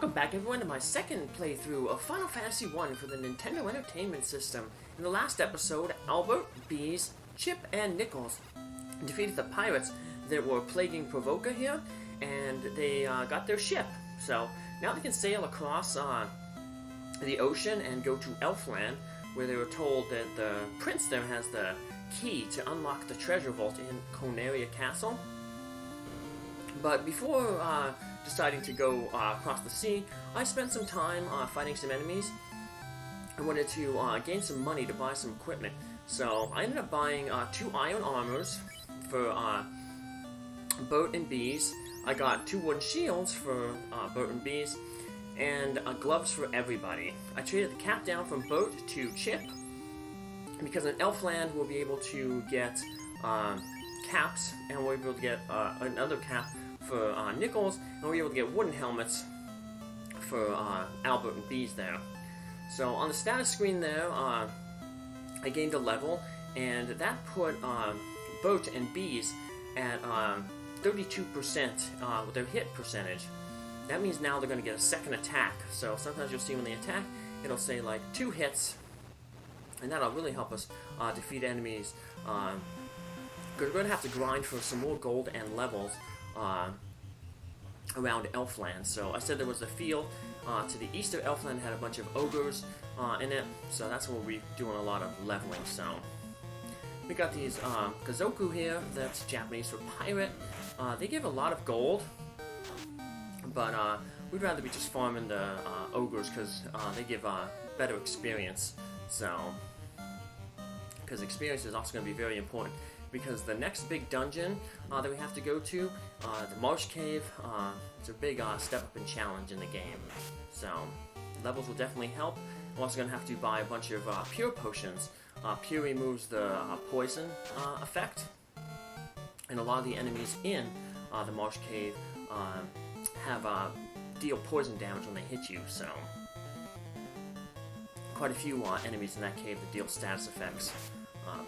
Welcome back everyone to my second playthrough of Final Fantasy I for the Nintendo Entertainment System. In the last episode, Albert, Beez, Chip, and Nichols defeated the pirates that were plaguing Provoca here, and they got their ship. So now they can sail across the ocean and go to Elfland, where they were told that the prince there has the key to unlock the treasure vault in Conaria Castle. But before deciding to go across the sea, I spent some time fighting some enemies. I wanted to gain some money to buy some equipment, so I ended up buying 2 iron armors for Bert and Beez. I got 2 wooden shields for Bert and Beez, and gloves for everybody. I traded the cap down from Bert to Chip, because in Elfland we'll be able to get caps, and we'll be able to get another cap for Nichols, and we'll be able to get wooden helmets for Albert and Beez there. So on the status screen there, I gained a level, and that put Bert and Beez at 32% with their hit percentage. That means now they're going to get a second attack. So sometimes you'll see when they attack, it'll say like 2 hits, and that'll really help us defeat enemies. Because we're going to have to grind for some more gold and levels around Elfland. So I said there was a field to the east of Elfland that had a bunch of ogres in it, so that's where we're doing a lot of leveling. So we got these Kazoku here, that's Japanese for pirate. They give a lot of gold, but we'd rather be just farming the ogres because they give better experience. So, because experience is also going to be very important, because the next big dungeon that we have to go to, the Marsh Cave, it's a big step up in challenge in the game. So, levels will definitely help. I'm also going to have to buy a bunch of Pure Potions. Pure removes the poison effect, and a lot of the enemies in the Marsh Cave have deal poison damage when they hit you, so quite a few enemies in that cave that deal status effects.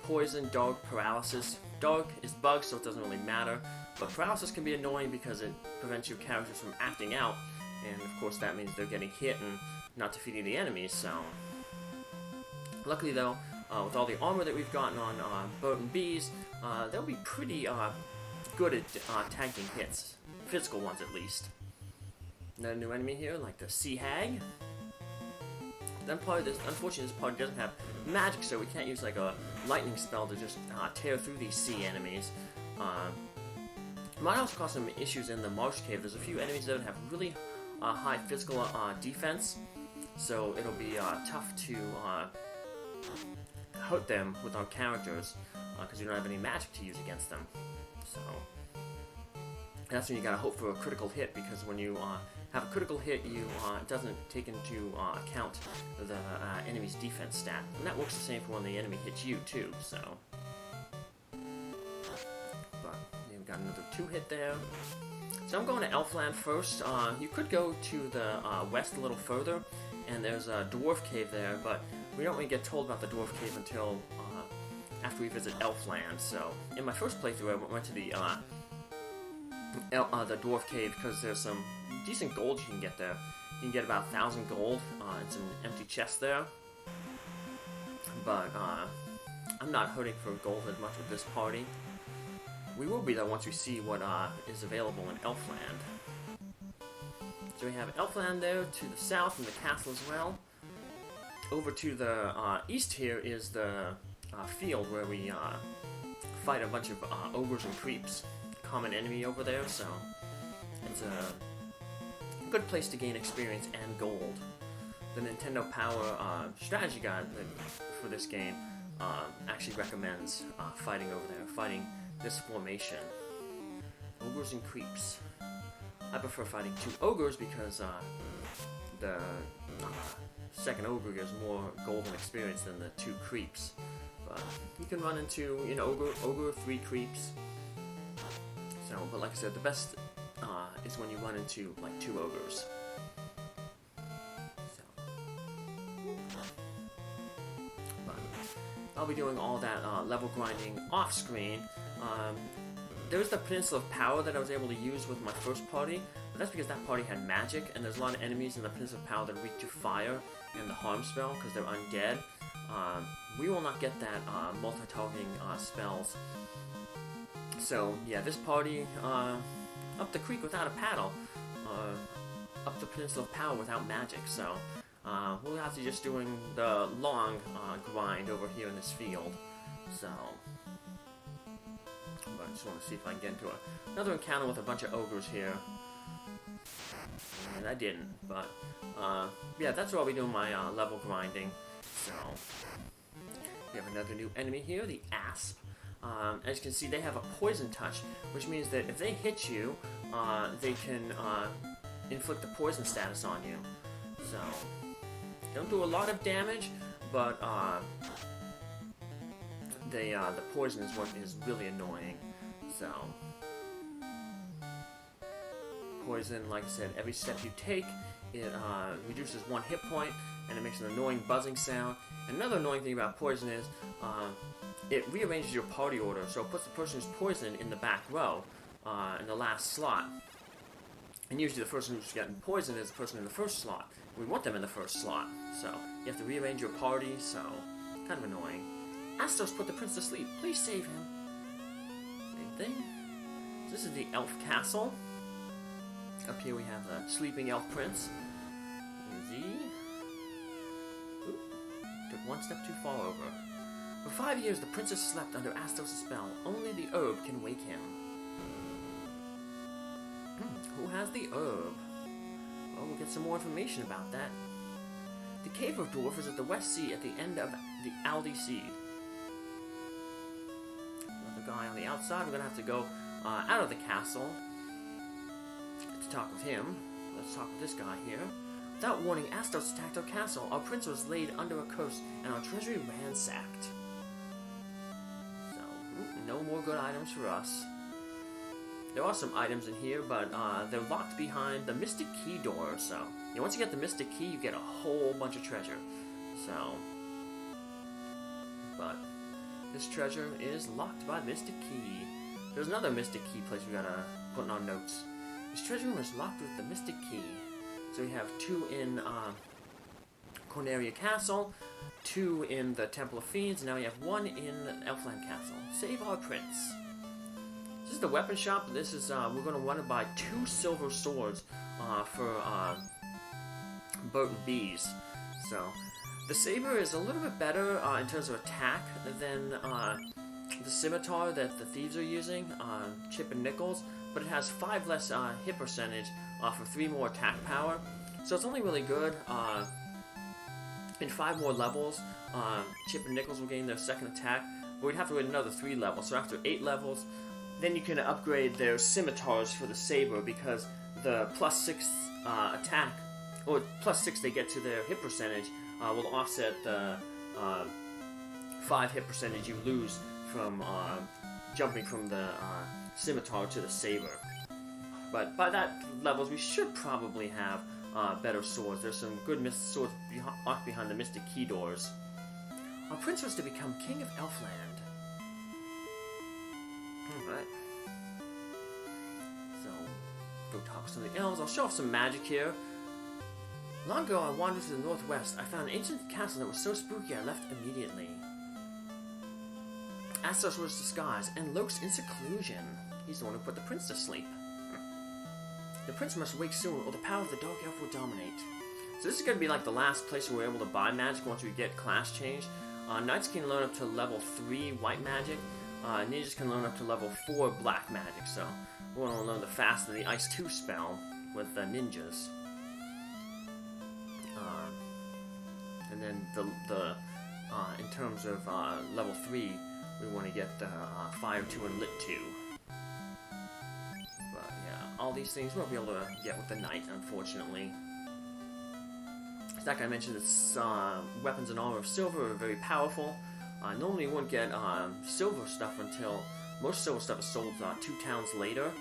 Poison, dark, paralysis. Dark is bugged, so it doesn't really matter, but paralysis can be annoying because it prevents your characters from acting out, and of course that means they're getting hit and not defeating the enemies. So luckily though, with all the armor that we've gotten on Bert and Beez, they'll be pretty good at tanking hits, physical ones at least. Another new enemy here, like the Sea Hag. Then unfortunately this party doesn't have magic, so we can't use like a lightning spell to just tear through these sea enemies. Might also cause some issues in the Marsh Cave. There's a few enemies that have really high physical defense, so it'll be tough to hurt them with our characters, because we don't have any magic to use against them. So that's when you gotta hope for a critical hit, because when you have a critical hit, it doesn't take into account the enemy's defense stat. And that works the same for when the enemy hits you, too, so. But we've got another 2-hit there. So I'm going to Elfland first. You could go to the west a little further, and there's a dwarf cave there, but we don't really get told about the dwarf cave until after we visit Elfland. So in my first playthrough, I went to the dwarf cave because there's some decent gold you can get there. You can get about 1,000 gold and some empty chests there. But I'm not hurting for gold as much with this party. We will be though once we see what is available in Elfland. So we have Elfland there to the south and the castle as well. Over to the east here is the field where we fight a bunch of ogres and creeps. Common enemy over there, so it's a good place to gain experience and gold. The Nintendo Power strategy guide for this game actually recommends fighting over there, fighting this formation. Ogres and creeps. I prefer fighting 2 ogres because the second ogre gives more gold and experience than the 2 creeps. But you can run into ogre 3 creeps. So, but like I said, the best is when you run into like 2 ogres. So, but I'll be doing all that level grinding off screen. There's the Peninsula of Power that I was able to use with my first party. that's because that party had magic, and there's a lot of enemies in the Prince of Power that are weak to fire and the harm spell because they're undead. We will not get that multi-targeting spells. So yeah, this party up the creek without a paddle, up the Peninsula of Power without magic. So we'll have to just doing the long grind over here in this field. So, but I just want to see if I can get into another encounter with a bunch of ogres here. And I didn't, but yeah, that's what I'll be doing my level grinding. So, we have another new enemy here, the Asp. As you can see, they have a poison touch, which means that if they hit you, they can inflict a poison status on you. So, don't do a lot of damage, but the poison is what is really annoying. So, poison, like I said, every step you take, it reduces 1 hit point, and it makes an annoying buzzing sound. And another annoying thing about poison is it rearranges your party order, so it puts the person who's poisoned in the back row, in the last slot. And usually the person who's getting poisoned is the person in the first slot. We want them in the first slot, so you have to rearrange your party, so kind of annoying. Astos put the prince to sleep. Please save him. Same thing. So this is the elf castle. Up here we have the sleeping elf prince. Easy. Oop. Took 1 step too far over. For 5 years, the princess slept under Astos' spell. Only the herb can wake him. Who has the herb? Well, we'll get some more information about that. The Cave of Dwarf is at the West Sea at the end of the Aldi Sea. Another guy on the outside. We're going to have to go out of the castle to talk with him. Let's talk with this guy here. Without warning, Astos attacked our castle. Our prince was laid under a curse, and our treasury ransacked. So, no more good items for us. There are some items in here, but they're locked behind the Mystic Key door, so once you get the Mystic Key, you get a whole bunch of treasure. So, but this treasure is locked by Mystic Key. There's another Mystic Key place we gotta put in our notes. This treasure room is locked with the Mystic Key. So we have 2 in Corneria Castle, 2 in the Temple of Fiends, and now we have 1 in Elfland Castle. Save our prince. This is the weapon shop. This is we're going to want to buy 2 silver swords for Bert and Beez. So the saber is a little bit better in terms of attack than the scimitar that the thieves are using, Chip and Nichols, but it has 5 less hit percentage for 3 more attack power. So it's only really good in 5 more levels. Chip and Nichols will gain their second attack, but we'd have to wait another 3 levels. So after 8 levels, then you can upgrade their scimitars for the saber, because the +6 attack, or +6 they get to their hit percentage, will offset the 5 hit percentage you lose from jumping from the scimitar to the saber. But by that levels, we should probably have better swords. There's some good swords locked behind the Mystic Key doors. Our prince was to become king of Elfland. Alright. So, go talk to some of the elves. I'll show off some magic here. Long ago, I wandered to the northwest. I found an ancient castle that was so spooky I left immediately. Astos was disguised, and Lok's in seclusion. He's the one who put the prince to sleep. The prince must wake soon, or the power of the dark elf will dominate. So this is going to be like the last place where we're able to buy magic once we get class changed. Knights can learn up to level 3 white magic. Ninjas can learn up to level 4 black magic, so we want to learn the fast and the Ice 2 spell with the ninjas. And then in terms of level 3, we want to get the Fire 2 and Lit 2. But yeah, all these things we won't be able to get with the Knight, unfortunately. As that guy mentioned, its weapons and armor of silver are very powerful. Normally you wouldn't get silver stuff until most silver stuff is sold 2 towns later.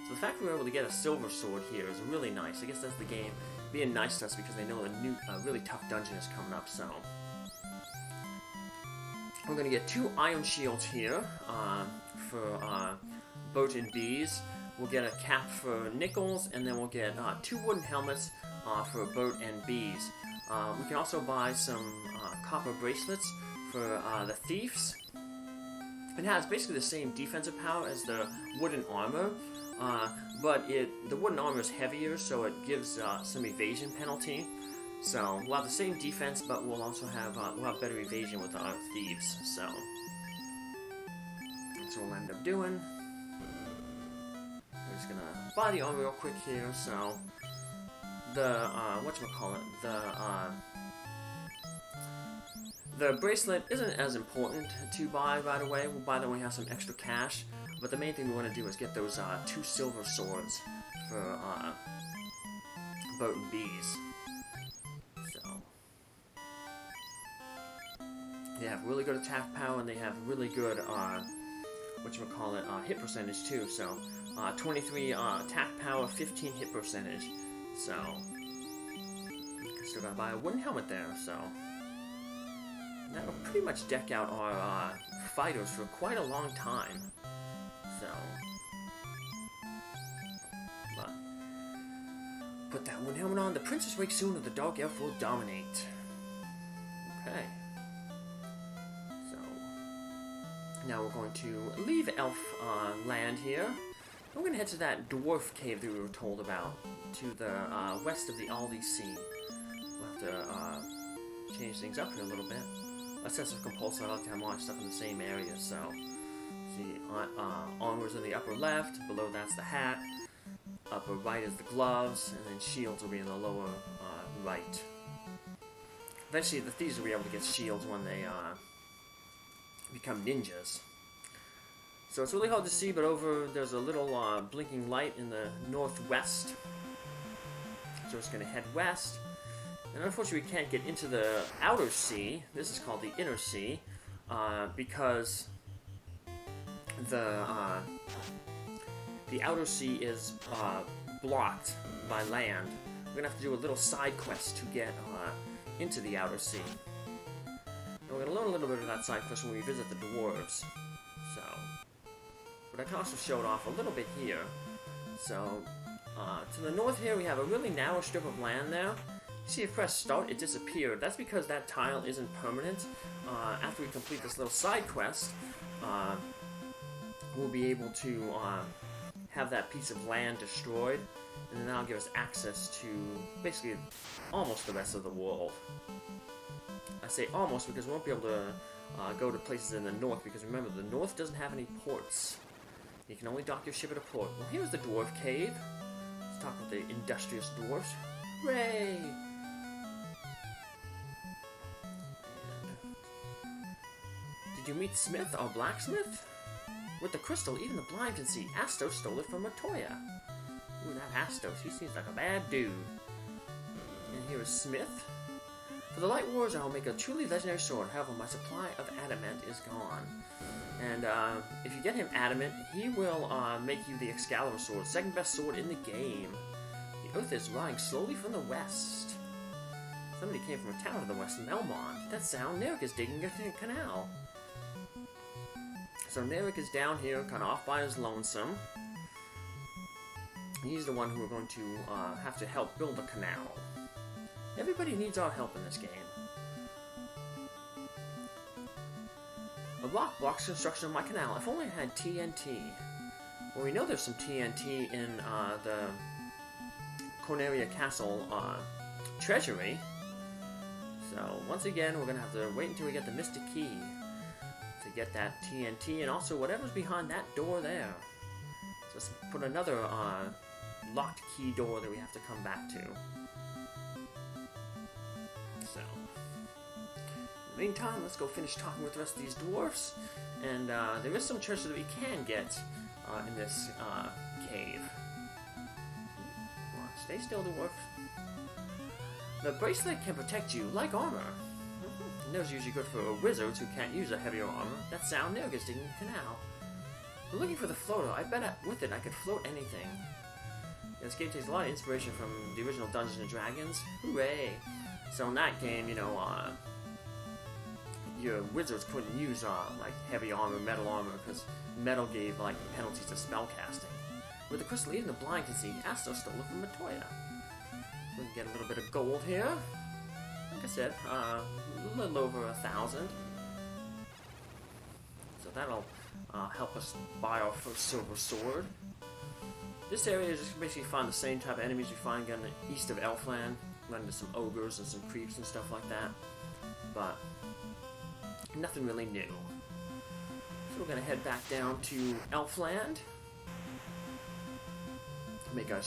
So the fact that we're able to get a silver sword here is really nice. I guess that's the game being nice to us because they know a new, really tough dungeon is coming up. So we're going to get 2 iron shields here for Bert and Beez. we'll get a cap for Nichols, and then we'll get 2 wooden helmets for Bert and Beez. We can also buy some copper bracelets for the thieves. It has basically the same defensive power as the wooden armor, but the wooden armor is heavier, so it gives some evasion penalty. So we'll have the same defense, but we'll also have better evasion with our thieves. So that's what we'll end up doing. We're just gonna buy the armor real quick here. So the the bracelet isn't as important to buy right away. We'll buy that when we have some extra cash. But the main thing we want to do is get those 2 silver swords for Bert and Beez. So they have really good attack power, and they have really good hit percentage too. So 23 attack power, 15 hit percentage. So still gotta buy a wooden helmet there. So that'll pretty much deck out our fighters for quite a long time. So, but put that wooden helmet on. The princess wakes soon, and the dark elf will dominate. Okay. So now we're going to leave Elfland here. We're going to head to that dwarf cave that we were told about, to the west of the Aldi Sea. We'll have to change things up here a little bit. A sense of compulsion, I like to have more stuff in the same area, so see, armor's in the upper left, below that's the hat, upper right is the gloves, and then shields will be in the lower right. Eventually the thieves will be able to get shields when they become ninjas. So it's really hard to see, but there's a little blinking light in the northwest. So it's going to head west. And unfortunately, we can't get into the outer sea. This is called the inner sea, because the outer sea is blocked by land. We're gonna have to do a little side quest to get into the outer sea. And we're gonna learn a little bit of that side quest when we visit the dwarves. So, but I can also show it off a little bit here. So, to the north here, we have a really narrow strip of land there. See, if I press start, it disappeared. That's because that tile isn't permanent. After we complete this little side quest, we'll be able to have that piece of land destroyed, and then that'll give us access to basically almost the rest of the world. I say almost because we won't be able to go to places in the north, because remember, the north doesn't have any ports. You can only dock your ship at a port. Well, here's the dwarf cave. Let's talk about the industrious dwarves. Hooray! Did you meet Smith, our blacksmith? With the crystal, even the blind can see. Astos stole it from Matoya. Ooh, that Astos, he seems like a bad dude. And here is Smith. For the Light Wars, I will make a truly legendary sword. However, my supply of adamant is gone. And if you get him adamant, he will make you the Excalibur sword, second best sword in the game. The earth is rising slowly from the west. Somebody came from a town to the west, Melmond. That sound, Nerik is digging a canal. So Nerik is down here, kind of off by his lonesome. He's the one who we're going to have to help build the canal. Everybody needs our help in this game. A rock blocks construction of my canal. If only I had TNT. Well, we know there's some TNT in the Corneria Castle treasury. So, once again, we're going to have to wait until we get the Mystic Key to get that TNT, and also whatever's behind that door there. So let's put another locked key door that we have to come back to. So, in the meantime, let's go finish talking with the rest of these dwarfs, and there is some treasure that we can get in this cave. Come on, stay still, dwarf. The bracelet can protect you like armor. And those are usually good for wizards who can't use a heavier armor. That sound Nerik is digging a canal. We're looking for the floater. I bet with it I could float anything. This game takes a lot of inspiration from the original Dungeons and Dragons. Hooray! So in that game, you know, your wizards couldn't use like heavy armor, metal armor, because metal gave like penalties to spellcasting. where the crystal even the blind can see. Astro stole it from Matoya. We can get a little bit of gold here. Like I said, a little over 1,000. So that'll help us buy our first silver sword. This area is just basically find the same type of enemies you find on the east of Elfland. Run into some ogres and some creeps and stuff like that. But nothing really new. So we're gonna head back down to Elfland. Make our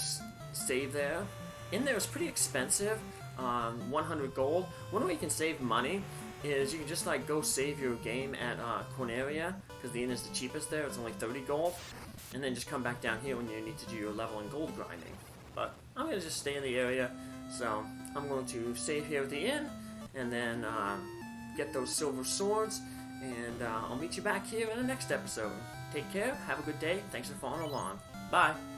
save there. In there is pretty expensive. 100 gold. One way you can save money is you can just like go save your game at Corneria, because the inn is the cheapest there. It's only 30 gold. And then just come back down here when you need to do your level and gold grinding. But I'm going to just stay in the area, so I'm going to save here at the inn, and then get those silver swords, and I'll meet you back here in the next episode. Take care, have a good day, thanks for following along. Bye!